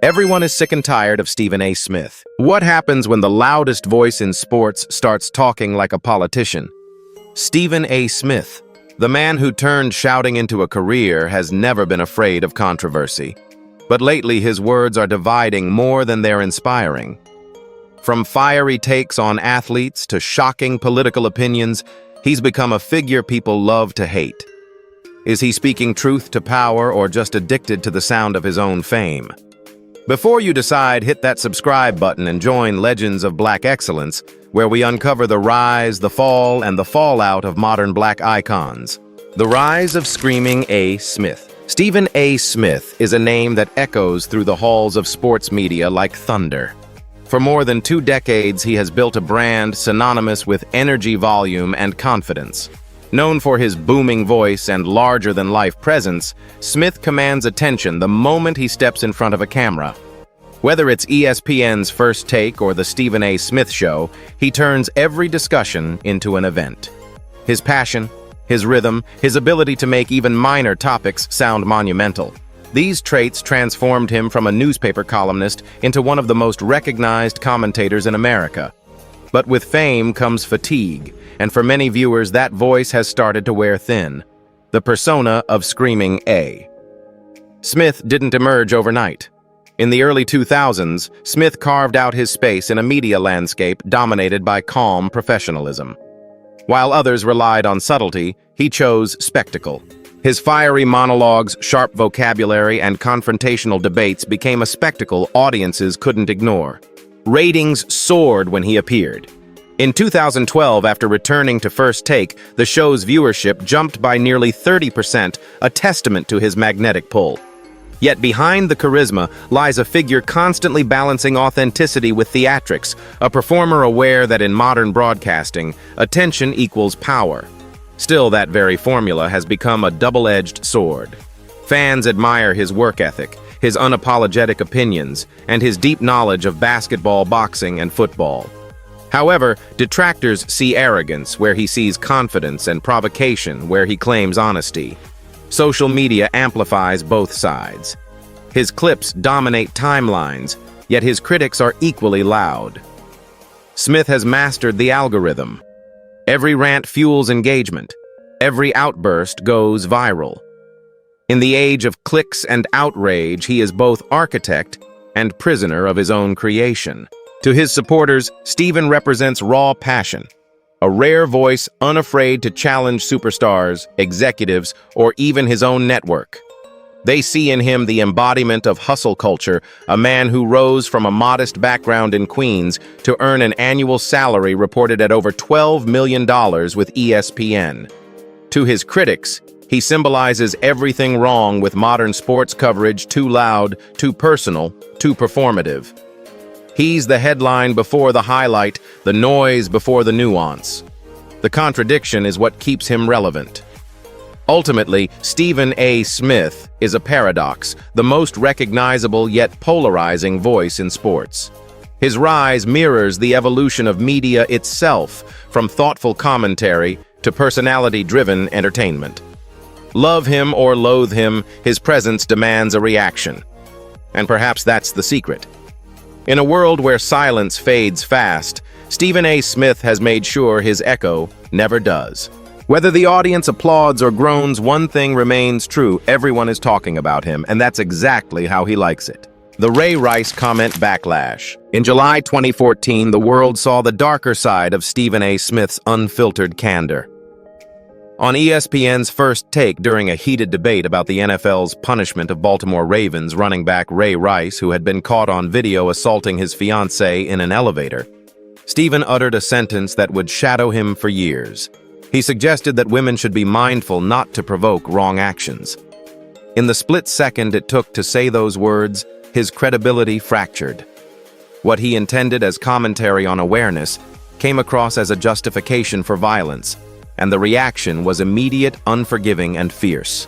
Everyone is sick and tired of Stephen A. Smith. What happens when the loudest voice in sports starts talking like a politician? Stephen A. Smith, the man who turned shouting into a career, has never been afraid of controversy. But lately his words are dividing more than they're inspiring. From fiery takes on athletes to shocking political opinions, he's become a figure people love to hate. Is he speaking truth to power or just addicted to the sound of his own fame? Before you decide, hit that subscribe button and join Legends of Black Excellence, where we uncover the rise, the fall, and the fallout of modern black icons. The rise of Screaming A. Smith. Stephen A. Smith is a name that echoes through the halls of sports media like thunder. For more than 2 decades, he has built a brand synonymous with energy, volume, and confidence. Known for his booming voice and larger-than-life presence, Smith commands attention the moment he steps in front of a camera. Whether it's ESPN's First Take or the Stephen A. Smith Show, he turns every discussion into an event. His passion, his rhythm, his ability to make even minor topics sound monumental. These traits transformed him from a newspaper columnist into one of the most recognized commentators in America. But with fame comes fatigue, and for many viewers that voice has started to wear thin. The persona of Screaming A. Smith didn't emerge overnight. In the early 2000s, Smith carved out his space in a media landscape dominated by calm professionalism. While others relied on subtlety, he chose spectacle. His fiery monologues, sharp vocabulary, and confrontational debates became a spectacle audiences couldn't ignore. Ratings soared when he appeared. In 2012, after returning to First Take, the show's viewership jumped by nearly 30%, a testament to his magnetic pull. Yet behind the charisma lies a figure constantly balancing authenticity with theatrics, a performer aware that in modern broadcasting, attention equals power. Still, that very formula has become a double-edged sword. Fans admire his work ethic, his unapologetic opinions, and his deep knowledge of basketball, boxing, and football. However, detractors see arrogance where he sees confidence and provocation where he claims honesty. Social media amplifies both sides. His clips dominate timelines, yet his critics are equally loud. Smith has mastered the algorithm. Every rant fuels engagement. Every outburst goes viral. In the age of clicks and outrage, he is both architect and prisoner of his own creation. To his supporters, Stephen represents raw passion, a rare voice unafraid to challenge superstars, executives, or even his own network. They see in him the embodiment of hustle culture, a man who rose from a modest background in Queens to earn an annual salary reported at over $12 million with ESPN. To his critics, he symbolizes everything wrong with modern sports coverage: too loud, too personal, too performative. He's the headline before the highlight, the noise before the nuance. The contradiction is what keeps him relevant. Ultimately, Stephen A. Smith is a paradox, the most recognizable yet polarizing voice in sports. His rise mirrors the evolution of media itself, from thoughtful commentary to personality-driven entertainment. Love him or loathe him, his presence demands a reaction. And perhaps that's the secret. In a world where silence fades fast, Stephen A. Smith has made sure his echo never does. Whether the audience applauds or groans, one thing remains true: everyone is talking about him, and that's exactly how he likes it. The Ray Rice comment backlash. In July 2014, the world saw the darker side of Stephen A. Smith's unfiltered candor. On ESPN's First Take, during a heated debate about the NFL's punishment of Baltimore Ravens running back Ray Rice, who had been caught on video assaulting his fiancée in an elevator, Stephen uttered a sentence that would shadow him for years. He suggested that women should be mindful not to provoke wrong actions. In the split second it took to say those words, his credibility fractured. What he intended as commentary on awareness came across as a justification for violence, and the reaction was immediate, unforgiving, and fierce.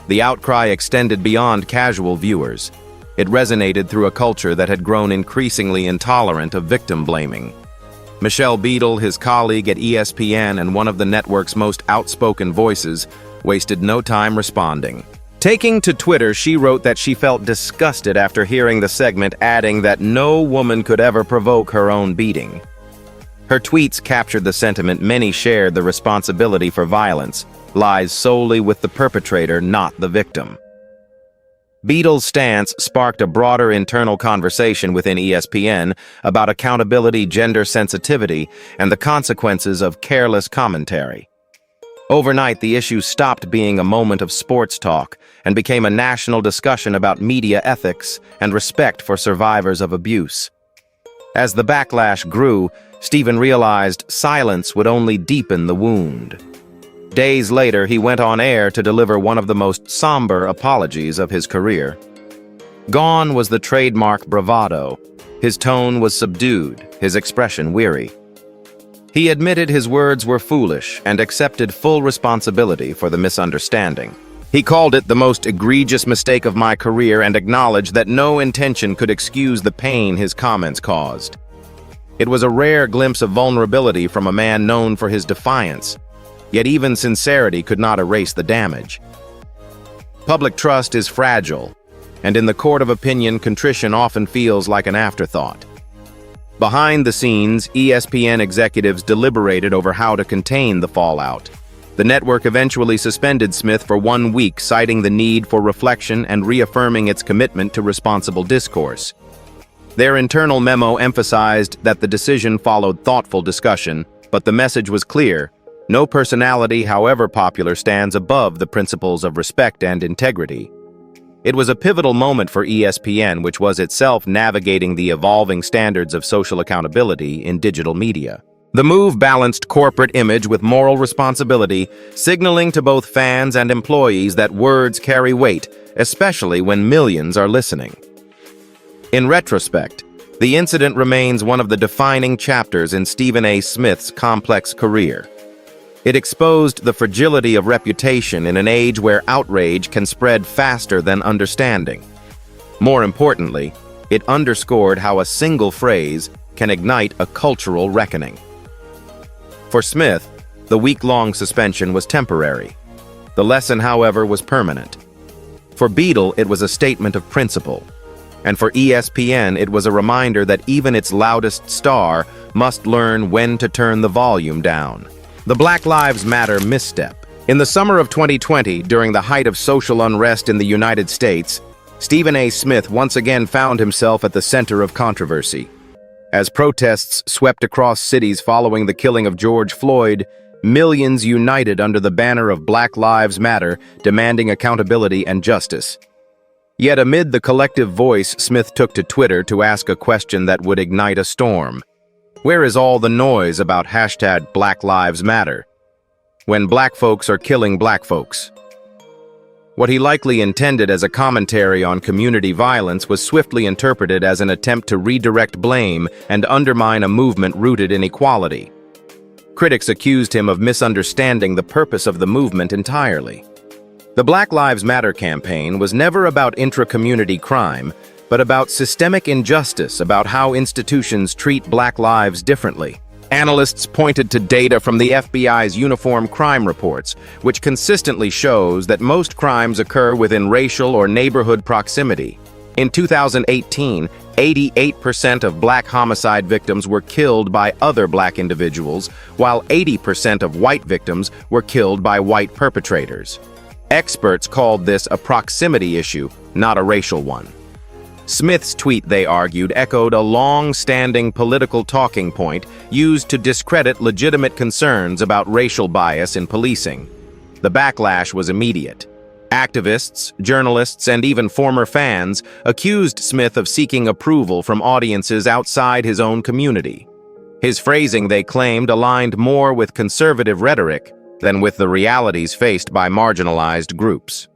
The outcry extended beyond casual viewers. It resonated through a culture that had grown increasingly intolerant of victim blaming. Michelle Beadle, his colleague at ESPN and one of the network's most outspoken voices, wasted no time responding. Taking to Twitter, she wrote that she felt disgusted after hearing the segment, adding that no woman could ever provoke her own beating. Her tweets captured the sentiment many shared: the responsibility for violence lies solely with the perpetrator, not the victim. Beadle's stance sparked a broader internal conversation within ESPN about accountability, gender sensitivity, and the consequences of careless commentary. Overnight, the issue stopped being a moment of sports talk and became a national discussion about media ethics and respect for survivors of abuse. As the backlash grew, Stephen realized silence would only deepen the wound. Days later, he went on air to deliver one of the most somber apologies of his career. Gone was the trademark bravado. His tone was subdued, his expression weary. He admitted his words were foolish and accepted full responsibility for the misunderstanding. He called it the most egregious mistake of my career and acknowledged that no intention could excuse the pain his comments caused. It was a rare glimpse of vulnerability from a man known for his defiance, yet even sincerity could not erase the damage. Public trust is fragile, and in the court of opinion, contrition often feels like an afterthought. Behind the scenes, ESPN executives deliberated over how to contain the fallout. The network eventually suspended Smith for 1 week, citing the need for reflection and reaffirming its commitment to responsible discourse. Their internal memo emphasized that the decision followed thoughtful discussion, but the message was clear: no personality, however popular, stands above the principles of respect and integrity. It was a pivotal moment for ESPN, which was itself navigating the evolving standards of social accountability in digital media. The move balanced corporate image with moral responsibility, signaling to both fans and employees that words carry weight, especially when millions are listening. In retrospect, the incident remains one of the defining chapters in Stephen A. Smith's complex career. It exposed the fragility of reputation in an age where outrage can spread faster than understanding. More importantly, it underscored how a single phrase can ignite a cultural reckoning. For Smith, the week-long suspension was temporary. The lesson, however, was permanent. For Beadle, it was a statement of principle. And for ESPN, it was a reminder that even its loudest star must learn when to turn the volume down. The Black Lives Matter misstep. In the summer of 2020, during the height of social unrest in the United States, Stephen A. Smith once again found himself at the center of controversy. As protests swept across cities following the killing of George Floyd, millions united under the banner of Black Lives Matter, demanding accountability and justice. Yet amid the collective voice, Smith took to Twitter to ask a question that would ignite a storm. Where is all the noise about hashtag Black Lives Matter when black folks are killing black folks? What he likely intended as a commentary on community violence was swiftly interpreted as an attempt to redirect blame and undermine a movement rooted in equality. Critics accused him of misunderstanding the purpose of the movement entirely. The Black Lives Matter campaign was never about intra-community crime, but about systemic injustice, about how institutions treat black lives differently. Analysts pointed to data from the FBI's Uniform Crime Reports, which consistently shows that most crimes occur within racial or neighborhood proximity. In 2018, 88% of black homicide victims were killed by other black individuals, while 80% of white victims were killed by white perpetrators. Experts called this a proximity issue, not a racial one. Smith's tweet, they argued, echoed a long-standing political talking point used to discredit legitimate concerns about racial bias in policing. The backlash was immediate. Activists, journalists, and even former fans accused Smith of seeking approval from audiences outside his own community. His phrasing, they claimed, aligned more with conservative rhetoric than with the realities faced by marginalized groups.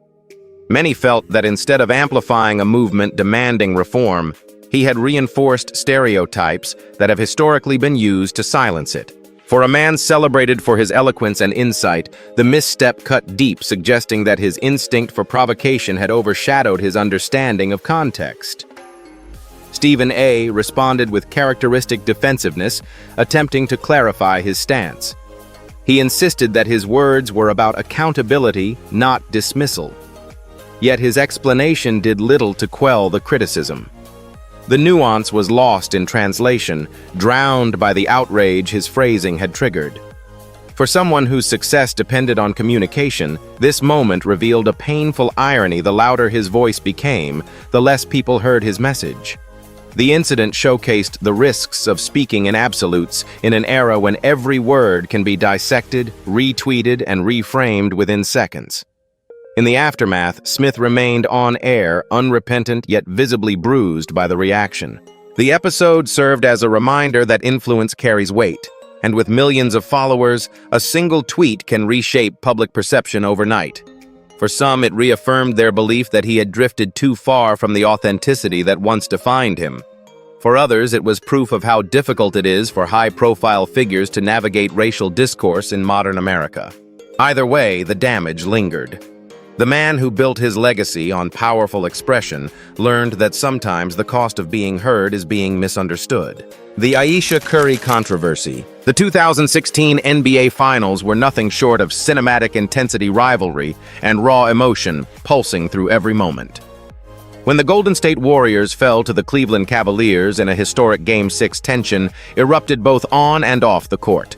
Many felt that instead of amplifying a movement demanding reform, he had reinforced stereotypes that have historically been used to silence it. For a man celebrated for his eloquence and insight, the misstep cut deep, suggesting that his instinct for provocation had overshadowed his understanding of context. Stephen A. responded with characteristic defensiveness, attempting to clarify his stance. He insisted that his words were about accountability, not dismissal. Yet his explanation did little to quell the criticism. The nuance was lost in translation, drowned by the outrage his phrasing had triggered. For someone whose success depended on communication, this moment revealed a painful irony. The louder his voice became, the less people heard his message. The incident showcased the risks of speaking in absolutes in an era when every word can be dissected, retweeted, and reframed within seconds. In the aftermath, Smith remained on air, unrepentant yet visibly bruised by the reaction. The episode served as a reminder that influence carries weight, and with millions of followers, a single tweet can reshape public perception overnight. For some, it reaffirmed their belief that he had drifted too far from the authenticity that once defined him. For others, it was proof of how difficult it is for high-profile figures to navigate racial discourse in modern America. Either way, the damage lingered. The man who built his legacy on powerful expression learned that sometimes the cost of being heard is being misunderstood. The Ayesha Curry controversy. The 2016 NBA Finals were nothing short of cinematic intensity rivalry and raw emotion pulsing through every moment. When the Golden State Warriors fell to the Cleveland Cavaliers in a historic Game 6, tension erupted both on and off the court.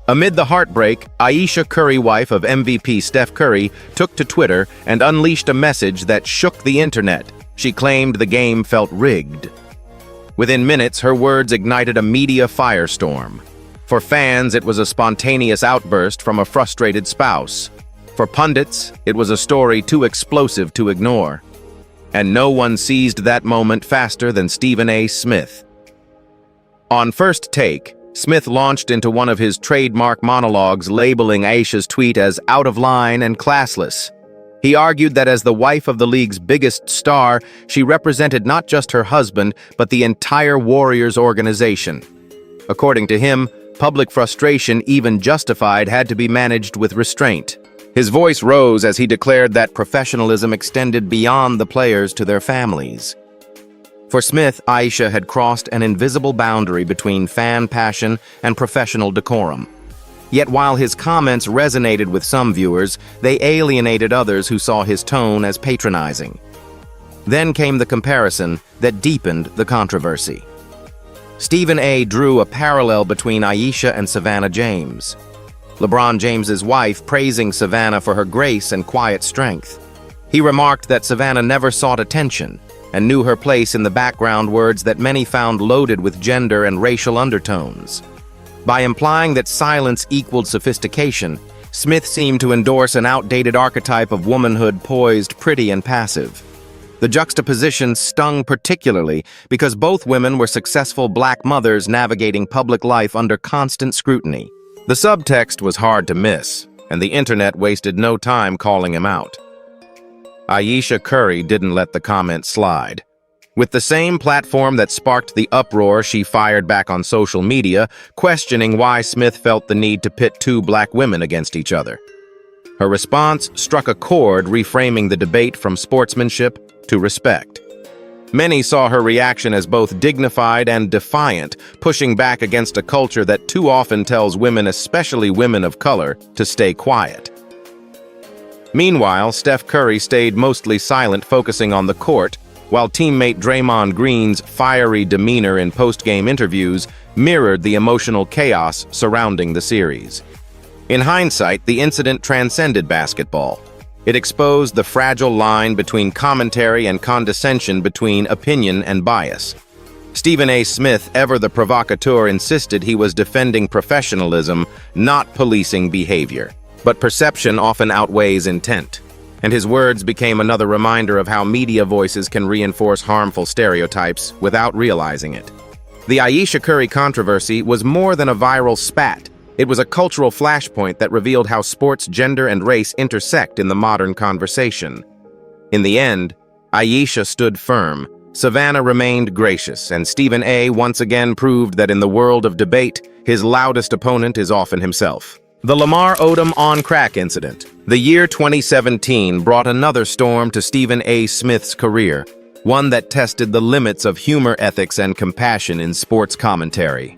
Amid the heartbreak, Ayesha Curry, wife of MVP Steph Curry, took to Twitter and unleashed a message that shook the internet. She claimed the game felt rigged. Within minutes, her words ignited a media firestorm. For fans, it was a spontaneous outburst from a frustrated spouse. For pundits, it was a story too explosive to ignore. And no one seized that moment faster than Stephen A. Smith. On First Take, Smith launched into one of his trademark monologues, labeling Ayesha's tweet as out of line and classless. He argued that as the wife of the league's biggest star, she represented not just her husband, but the entire Warriors organization. According to him, public frustration, even justified, had to be managed with restraint. His voice rose as he declared that professionalism extended beyond the players to their families. For Smith, Ayesha had crossed an invisible boundary between fan passion and professional decorum. Yet while his comments resonated with some viewers, they alienated others who saw his tone as patronizing. Then came the comparison that deepened the controversy. Stephen A. drew a parallel between Ayesha and Savannah James. LeBron James's wife praising Savannah for her grace and quiet strength. He remarked that Savannah never sought attention and knew her place in the background, words that many found loaded with gender and racial undertones. By implying that silence equaled sophistication, Smith seemed to endorse an outdated archetype of womanhood, poised, pretty, and passive. The juxtaposition stung particularly because both women were successful black mothers navigating public life under constant scrutiny. The subtext was hard to miss, and the internet wasted no time calling him out. Ayesha Curry didn't let the comment slide. With the same platform that sparked the uproar, she fired back on social media, questioning why Smith felt the need to pit two black women against each other. Her response struck a chord, reframing the debate from sportsmanship to respect. Many saw her reaction as both dignified and defiant, pushing back against a culture that too often tells women, especially women of color, to stay quiet. Meanwhile, Steph Curry stayed mostly silent, focusing on the court, while teammate Draymond Green's fiery demeanor in post-game interviews mirrored the emotional chaos surrounding the series. In hindsight, the incident transcended basketball. It exposed the fragile line between commentary and condescension, between opinion and bias. Stephen A. Smith, ever the provocateur, insisted he was defending professionalism, not policing behavior. But perception often outweighs intent, and his words became another reminder of how media voices can reinforce harmful stereotypes without realizing it. The Ayesha Curry controversy was more than a viral spat. It was a cultural flashpoint that revealed how sports, gender, and race intersect in the modern conversation. In the end, Ayesha stood firm, Savannah remained gracious, and Stephen A. once again proved that in the world of debate, his loudest opponent is often himself. The Lamar Odom on crack incident. The year 2017 brought another storm to Stephen A. Smith's career, one that tested the limits of humor, ethics, and compassion in sports commentary.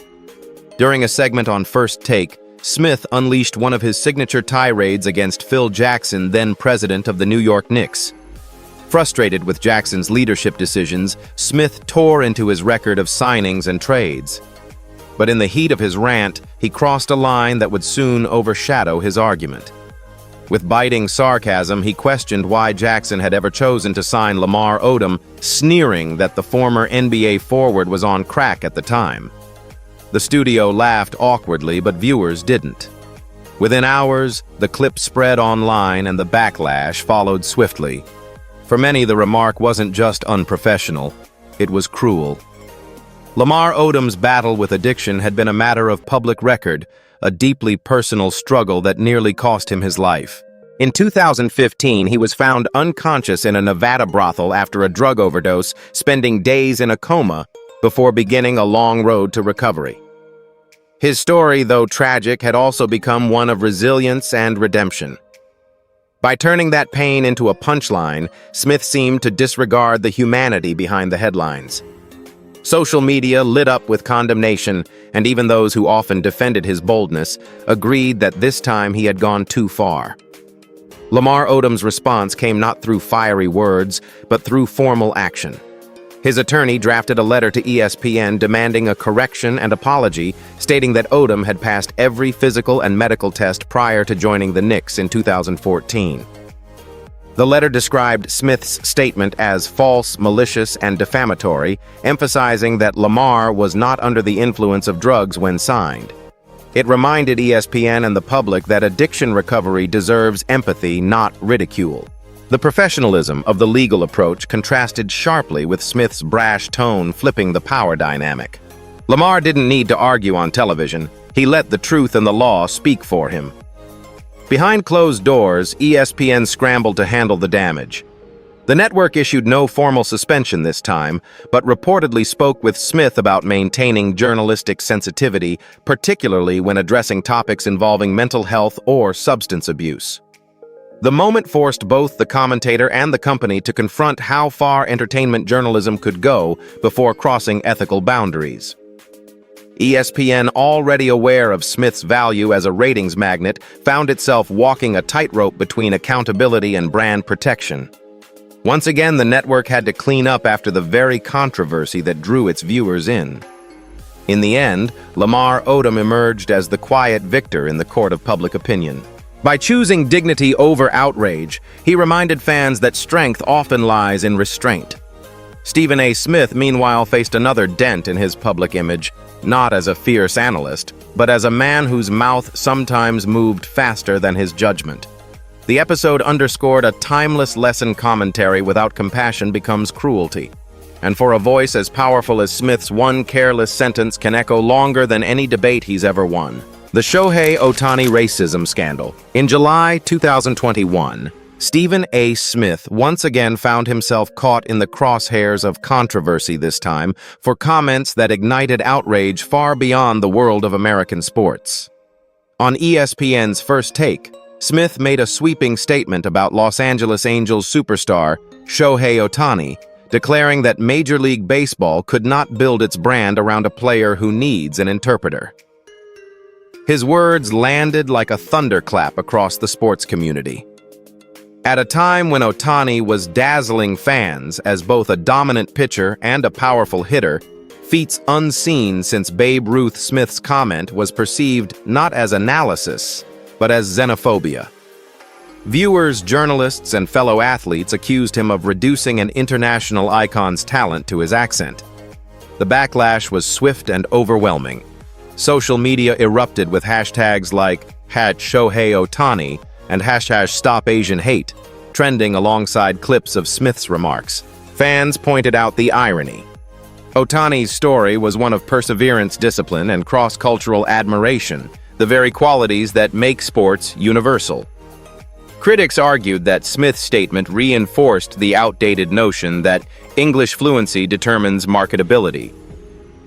During a segment on First Take, Smith unleashed one of his signature tirades against Phil Jackson, then president of the New York Knicks. Frustrated with Jackson's leadership decisions, Smith tore into his record of signings and trades. But in the heat of his rant, he crossed a line that would soon overshadow his argument. With biting sarcasm, he questioned why Jackson had ever chosen to sign Lamar Odom, sneering that the former NBA forward was on crack at the time. The studio laughed awkwardly, but viewers didn't. Within hours, the clip spread online and the backlash followed swiftly. For many, the remark wasn't just unprofessional, it was cruel. Lamar Odom's battle with addiction had been a matter of public record, a deeply personal struggle that nearly cost him his life. In 2015, he was found unconscious in a Nevada brothel after a drug overdose, spending days in a coma before beginning a long road to recovery. His story, though tragic, had also become one of resilience and redemption. By turning that pain into a punchline, Smith seemed to disregard the humanity behind the headlines. Social media lit up with condemnation, and even those who often defended his boldness agreed that this time he had gone too far. Lamar Odom's response came not through fiery words, but through formal action. His attorney drafted a letter to ESPN demanding a correction and apology, stating that Odom had passed every physical and medical test prior to joining the Knicks in 2014. The letter described Smith's statement as false, malicious, and defamatory, emphasizing that Lamar was not under the influence of drugs when signed. It reminded ESPN and the public that addiction recovery deserves empathy, not ridicule. The professionalism of the legal approach contrasted sharply with Smith's brash tone, flipping the power dynamic. Lamar didn't need to argue on television. He let the truth and the law speak for him. Behind closed doors, ESPN scrambled to handle the damage. The network issued no formal suspension this time, but reportedly spoke with Smith about maintaining journalistic sensitivity, particularly when addressing topics involving mental health or substance abuse. The moment forced both the commentator and the company to confront how far entertainment journalism could go before crossing ethical boundaries. ESPN, already aware of Smith's value as a ratings magnet, found itself walking a tightrope between accountability and brand protection. Once again, the network had to clean up after the very controversy that drew its viewers in. In the end, Lamar Odom emerged as the quiet victor in the court of public opinion. By choosing dignity over outrage, he reminded fans that strength often lies in restraint. Stephen A. Smith, meanwhile, faced another dent in his public image, not as a fierce analyst, but as a man whose mouth sometimes moved faster than his judgment. The episode underscored a timeless lesson: commentary without compassion becomes cruelty. And for a voice as powerful as Smith's, one careless sentence can echo longer than any debate he's ever won. The Shohei Ohtani racism scandal. In July 2021, Stephen A. Smith once again found himself caught in the crosshairs of controversy, this time for comments that ignited outrage far beyond the world of American sports. On ESPN's First Take, Smith made a sweeping statement about Los Angeles Angels superstar Shohei Ohtani, declaring that Major League Baseball could not build its brand around a player who needs an interpreter. His words landed like a thunderclap across the sports community. At a time when Ohtani was dazzling fans as both a dominant pitcher and a powerful hitter, feats unseen since Babe Ruth, Smith's comment was perceived not as analysis, but as xenophobia. Viewers, journalists, and fellow athletes accused him of reducing an international icon's talent to his accent. The backlash was swift and overwhelming. Social media erupted with hashtags like #ShoheiOhtani and #StopAsianHate, trending alongside clips of Smith's remarks. Fans pointed out the irony. Ohtani's story was one of perseverance, discipline, and cross-cultural admiration, the very qualities that make sports universal. Critics argued that Smith's statement reinforced the outdated notion that English fluency determines marketability.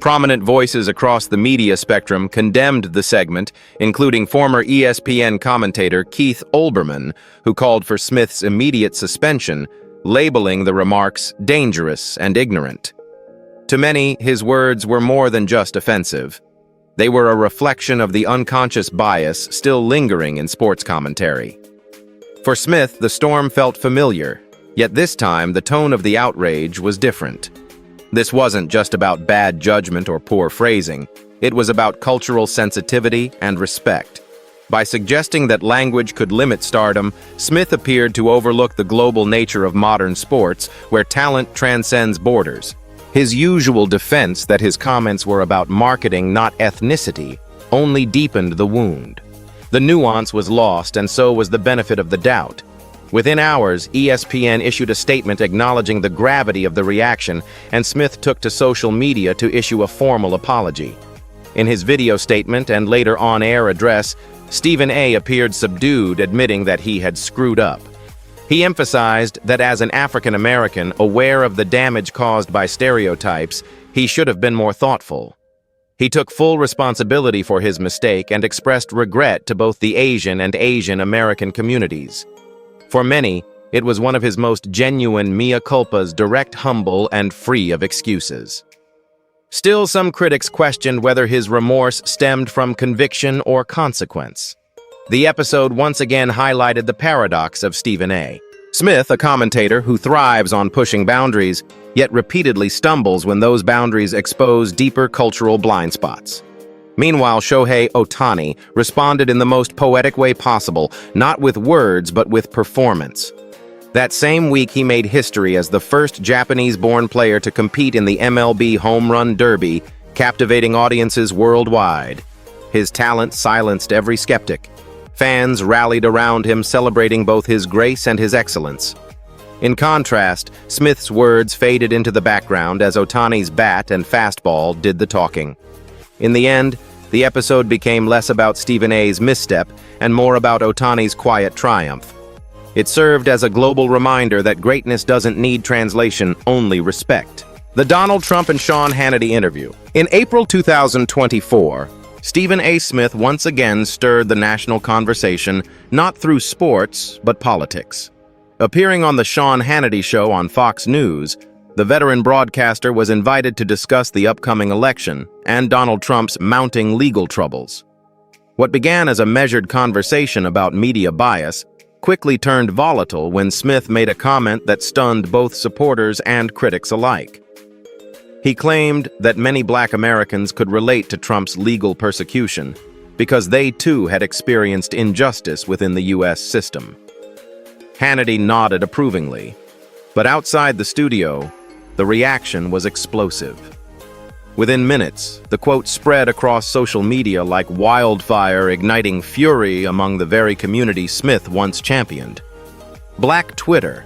Prominent voices across the media spectrum condemned the segment, including former ESPN commentator Keith Olbermann, who called for Smith's immediate suspension, labeling the remarks dangerous and ignorant. To many, his words were more than just offensive. They were a reflection of the unconscious bias still lingering in sports commentary. For Smith, the storm felt familiar, Yet this time, the tone of the outrage was different. This wasn't just about bad judgment or poor phrasing. It was about cultural sensitivity and respect. By suggesting that language could limit stardom, Smith appeared to overlook the global nature of modern sports, where talent transcends borders. His usual defense that his comments were about marketing, not ethnicity, only deepened the wound. The nuance was lost, and so was the benefit of the doubt. Within hours, ESPN issued a statement acknowledging the gravity of the reaction, and Smith took to social media to issue a formal apology. In his video statement and later on-air address, Stephen A. appeared subdued, admitting that he had screwed up. He emphasized that as an African American aware of the damage caused by stereotypes, he should have been more thoughtful. He took full responsibility for his mistake and expressed regret to both the Asian and Asian American communities. For many, it was one of his most genuine mea culpas, direct, humble, and free of excuses. Still, some critics questioned whether his remorse stemmed from conviction or consequence. The episode once again highlighted the paradox of Stephen A. Smith, a commentator who thrives on pushing boundaries, yet repeatedly stumbles when those boundaries expose deeper cultural blind spots. Meanwhile, Shohei Ohtani responded in the most poetic way possible, not with words but with performance. That same week, he made history as the first Japanese-born player to compete in the MLB Home Run Derby, captivating audiences worldwide. His talent silenced every skeptic. Fans rallied around him, celebrating both his grace and his excellence. In contrast, Smith's words faded into the background as Ohtani's bat and fastball did the talking. In the end, the episode became less about Stephen A.'s misstep and more about Ohtani's quiet triumph. It served as a global reminder that greatness doesn't need translation, only respect. The Donald Trump and Sean Hannity interview. In April 2024, Stephen A. Smith once again stirred the national conversation, not through sports, but politics. Appearing on the Sean Hannity Show on Fox News, the veteran broadcaster was invited to discuss the upcoming election and Donald Trump's mounting legal troubles. What began as a measured conversation about media bias quickly turned volatile when Smith made a comment that stunned both supporters and critics alike. He claimed that many Black Americans could relate to Trump's legal persecution because they too had experienced injustice within the U.S. system. Hannity nodded approvingly, but outside the studio, the reaction was explosive. Within minutes, the quote spread across social media like wildfire, igniting fury among the very community Smith once championed. Black Twitter,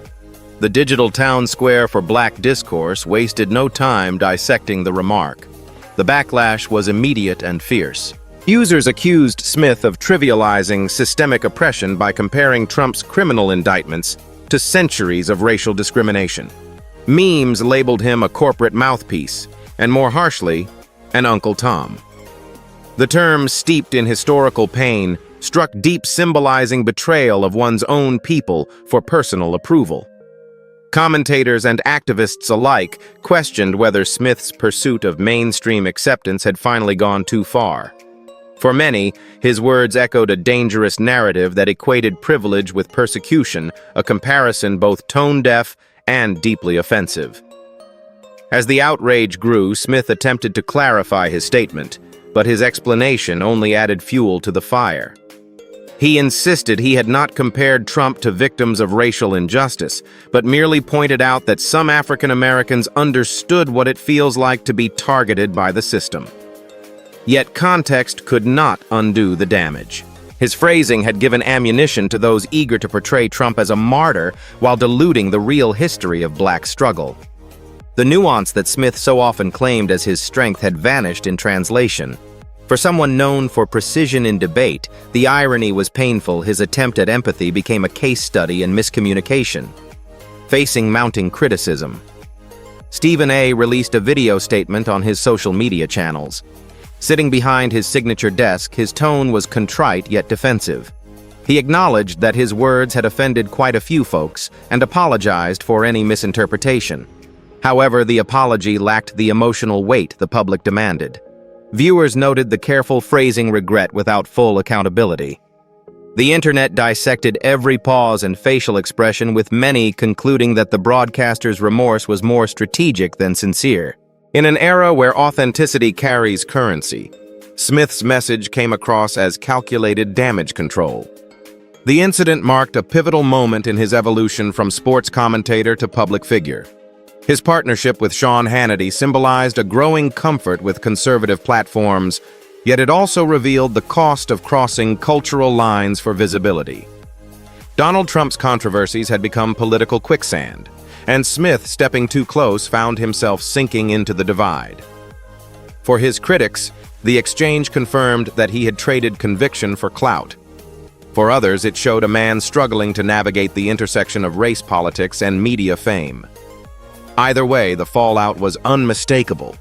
the digital town square for Black discourse, wasted no time dissecting the remark. The backlash was immediate and fierce. Users accused Smith of trivializing systemic oppression by comparing Trump's criminal indictments to centuries of racial discrimination. Memes labeled him a corporate mouthpiece, and more harshly, an Uncle Tom. The term, steeped in historical pain, struck deep, symbolizing betrayal of one's own people for personal approval. Commentators and activists alike questioned whether Smith's pursuit of mainstream acceptance had finally gone too far. For many, his words echoed a dangerous narrative that equated privilege with persecution, a comparison both tone-deaf and deeply offensive. As the outrage grew, Smith attempted to clarify his statement, but his explanation only added fuel to the fire. He insisted he had not compared Trump to victims of racial injustice, but merely pointed out that some African Americans understood what it feels like to be targeted by the system. Yet context could not undo the damage. His phrasing had given ammunition to those eager to portray Trump as a martyr while diluting the real history of Black struggle. The nuance that Smith so often claimed as his strength had vanished in translation. For someone known for precision in debate, the irony was painful. His attempt at empathy became a case study in miscommunication. Facing mounting criticism, Stephen A. released a video statement on his social media channels. Sitting behind his signature desk, his tone was contrite yet defensive. He acknowledged that his words had offended quite a few folks and apologized for any misinterpretation. However, the apology lacked the emotional weight the public demanded. Viewers noted the careful phrasing regret without full accountability. The internet dissected every pause and facial expression, with many concluding that the broadcaster's remorse was more strategic than sincere. In an era where authenticity carries currency, Smith's message came across as calculated damage control. The incident marked a pivotal moment in his evolution from sports commentator to public figure. His partnership with Sean Hannity symbolized a growing comfort with conservative platforms, yet it also revealed the cost of crossing cultural lines for visibility. Donald Trump's controversies had become political quicksand, and Smith, stepping too close, found himself sinking into the divide. For his critics, the exchange confirmed that he had traded conviction for clout. For others, it showed a man struggling to navigate the intersection of race politics and media fame. Either way, the fallout was unmistakable.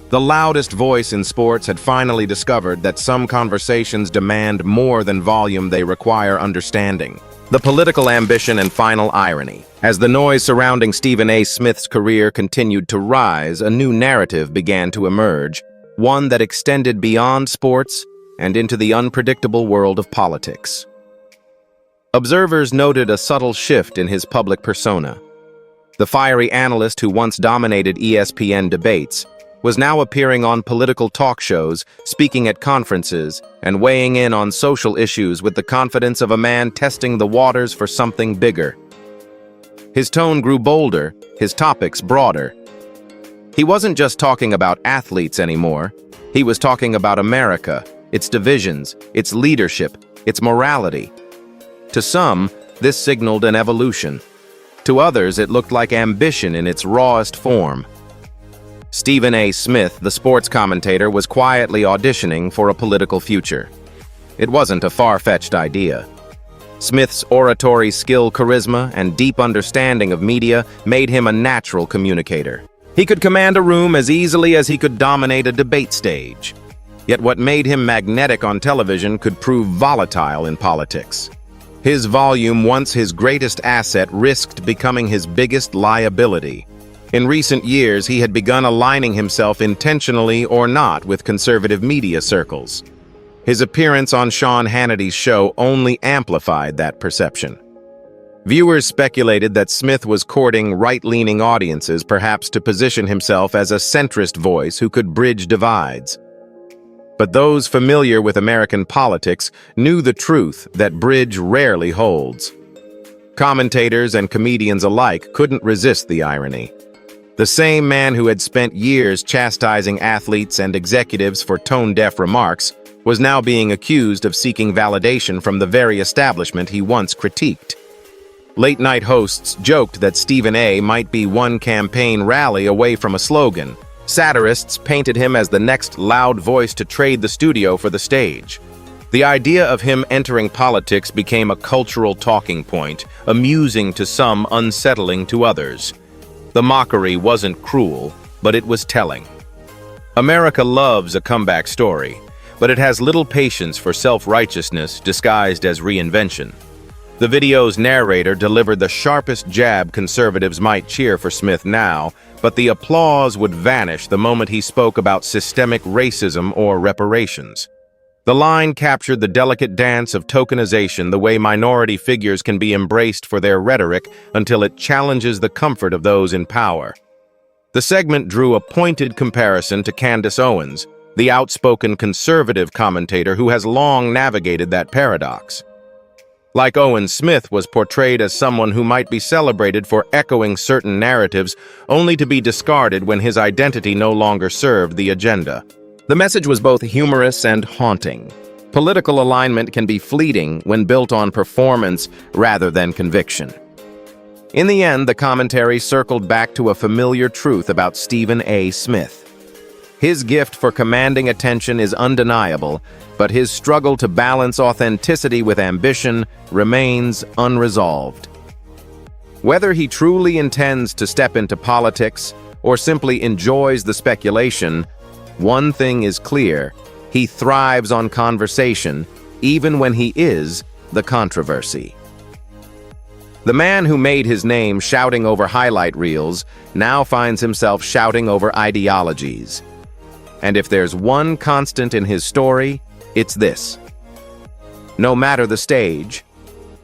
The loudest voice in sports had finally discovered that some conversations demand more than volume, they require understanding. The political ambition and final irony. As the noise surrounding Stephen A. Smith's career continued to rise, a new narrative began to emerge, one that extended beyond sports and into the unpredictable world of politics. Observers noted a subtle shift in his public persona. The fiery analyst who once dominated ESPN debates was now appearing on political talk shows, speaking at conferences, and weighing in on social issues with the confidence of a man testing the waters for something bigger. His tone grew bolder, his topics broader. He wasn't just talking about athletes anymore. He was talking about America, its divisions, its leadership, its morality. To some, this signaled an evolution. To others, it looked like ambition in its rawest form. Stephen A. Smith, the sports commentator, was quietly auditioning for a political future. It wasn't a far-fetched idea. Smith's oratory skill, charisma, and deep understanding of media made him a natural communicator. He could command a room as easily as he could dominate a debate stage. Yet what made him magnetic on television could prove volatile in politics. His volume, once his greatest asset, risked becoming his biggest liability. In recent years, he had begun aligning himself intentionally or not with conservative media circles. His appearance on Sean Hannity's show only amplified that perception. Viewers speculated that Smith was courting right-leaning audiences, perhaps to position himself as a centrist voice who could bridge divides. But those familiar with American politics knew the truth that bridge rarely holds. Commentators and comedians alike couldn't resist the irony. The same man who had spent years chastising athletes and executives for tone-deaf remarks was now being accused of seeking validation from the very establishment he once critiqued. Late-night hosts joked that Stephen A. might be one campaign rally away from a slogan. Satirists painted him as the next loud voice to trade the studio for the stage. The idea of him entering politics became a cultural talking point, amusing to some, unsettling to others. The mockery wasn't cruel, but it was telling. America loves a comeback story, but it has little patience for self-righteousness disguised as reinvention. The video's narrator delivered the sharpest jab conservatives might cheer for Smith now, but the applause would vanish the moment he spoke about systemic racism or reparations. The line captured the delicate dance of tokenization, the way minority figures can be embraced for their rhetoric until it challenges the comfort of those in power. The segment drew a pointed comparison to Candace Owens, the outspoken conservative commentator who has long navigated that paradox. Like Owens, Smith was portrayed as someone who might be celebrated for echoing certain narratives, only to be discarded when his identity no longer served the agenda. The message was both humorous and haunting. Political alignment can be fleeting when built on performance rather than conviction. In the end, the commentary circled back to a familiar truth about Stephen A. Smith. His gift for commanding attention is undeniable, but his struggle to balance authenticity with ambition remains unresolved. Whether he truly intends to step into politics or simply enjoys the speculation, one thing is clear: he thrives on conversation, even when he is the controversy. The man who made his name shouting over highlight reels now finds himself shouting over ideologies. And if there's one constant in his story, it's this: No matter the stage,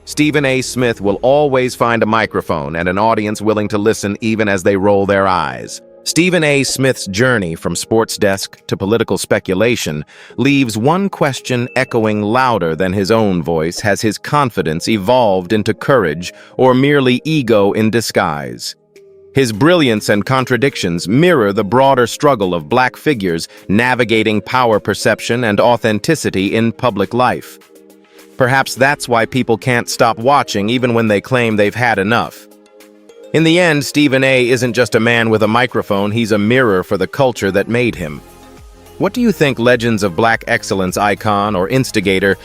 Stephen A. Smith will always find a microphone and an audience willing to listen even as they roll their eyes. Stephen A. Smith's journey from sports desk to political speculation leaves one question echoing louder than his own voice: has his confidence evolved into courage or merely ego in disguise? His brilliance and contradictions mirror the broader struggle of Black figures navigating power perception and authenticity in public life. Perhaps that's why people can't stop watching even when they claim they've had enough. In the end, Stephen A. isn't just a man with a microphone, he's a mirror for the culture that made him. What do you think Legends of Black Excellence icon or instigator